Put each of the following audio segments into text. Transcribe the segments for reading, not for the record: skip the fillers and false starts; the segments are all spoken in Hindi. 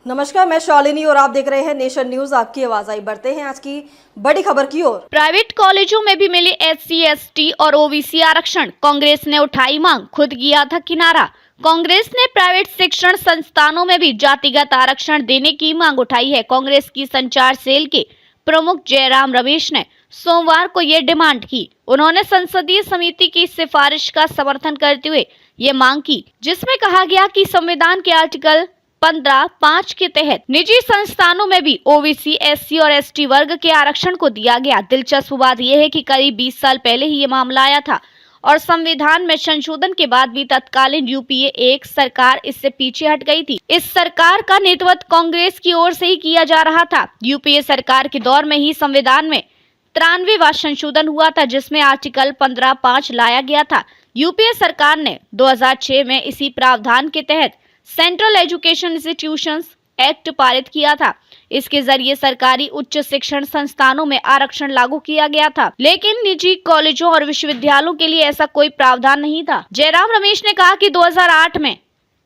नमस्कार, मैं शालिनी और आप देख रहे हैं नेशन न्यूज। आपकी आवाज आई। बढ़ते हैं आज की बड़ी खबर की ओर। प्राइवेट कॉलेजों में भी मिले SC ST और OBC आरक्षण, कांग्रेस ने उठाई मांग, खुद किया था किनारा। कांग्रेस ने प्राइवेट शिक्षण संस्थानों में भी जातिगत आरक्षण देने की मांग उठाई है। कांग्रेस की संचार सेल के प्रमुख जयराम रमेश ने सोमवार को ये डिमांड की। उन्होंने संसदीय समिति की सिफारिश का समर्थन करते हुए ये मांग की, जिसमें कहा गया कि संविधान के आर्टिकल 15(5) के तहत निजी संस्थानों में भी OBC, SC और ST वर्ग के आरक्षण को दिया गया। दिलचस्प बात यह है कि करीब 20 साल पहले ही ये मामला आया था और संविधान में संशोधन के बाद भी तत्कालीन UPA 1 सरकार इससे पीछे हट गई थी। इस सरकार का नेतृत्व कांग्रेस की ओर से ही किया जा रहा था। UPA सरकार के दौर में ही संविधान में 93वां संशोधन हुआ था, जिसमें आर्टिकल 15(5) लाया गया था। UPA सरकार ने 2006 में इसी प्रावधान के तहत सेंट्रल एजुकेशन इंस्टीट्यूशंस एक्ट पारित किया था। इसके जरिए सरकारी उच्च शिक्षण संस्थानों में आरक्षण लागू किया गया था, लेकिन निजी कॉलेजों और विश्वविद्यालयों के लिए ऐसा कोई प्रावधान नहीं था। जयराम रमेश ने कहा कि 2008 में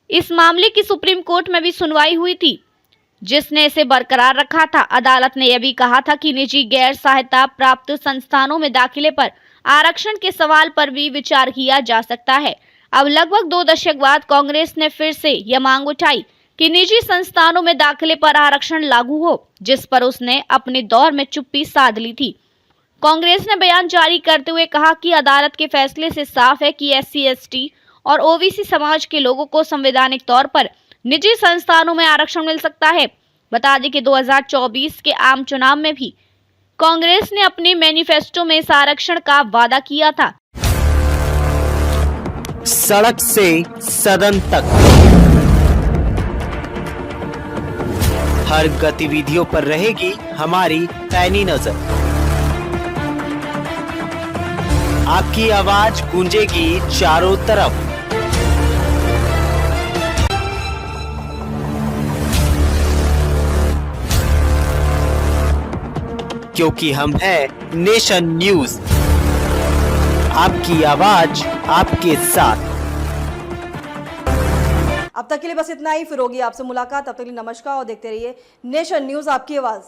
इस मामले की सुप्रीम कोर्ट में भी सुनवाई हुई थी, जिसने इसे बरकरार रखा था। अदालत ने यह भी कहा था कि निजी गैर सहायता प्राप्त संस्थानों में दाखिले पर आरक्षण के सवाल पर भी विचार किया जा सकता है। अब लगभग 2 दशक बाद कांग्रेस ने फिर से यह मांग उठाई कि निजी संस्थानों में दाखिले पर आरक्षण लागू हो, जिस पर उसने अपने दौर में चुप्पी साध ली थी। कांग्रेस ने बयान जारी करते हुए कहा कि अदालत के फैसले से साफ है कि SC ST और OBC समाज के लोगों को संवैधानिक तौर पर निजी संस्थानों में आरक्षण मिल सकता है। बता दें कि 2024 के आम चुनाव में भी कांग्रेस ने अपने मैनिफेस्टो में इस आरक्षण का वादा किया था। सड़क से सदन तक हर गतिविधियों पर रहेगी हमारी पैनी नजर। आपकी आवाज गूंजेगी चारों तरफ। क्योंकि हम हैं नेशन न्यूज, आपकी आवाज आपके साथ। अब तक के लिए बस इतना ही। फिर होगी आपसे मुलाकात। तब तक के लिए नमस्कार और देखते रहिए नेशन न्यूज, आपकी आवाज।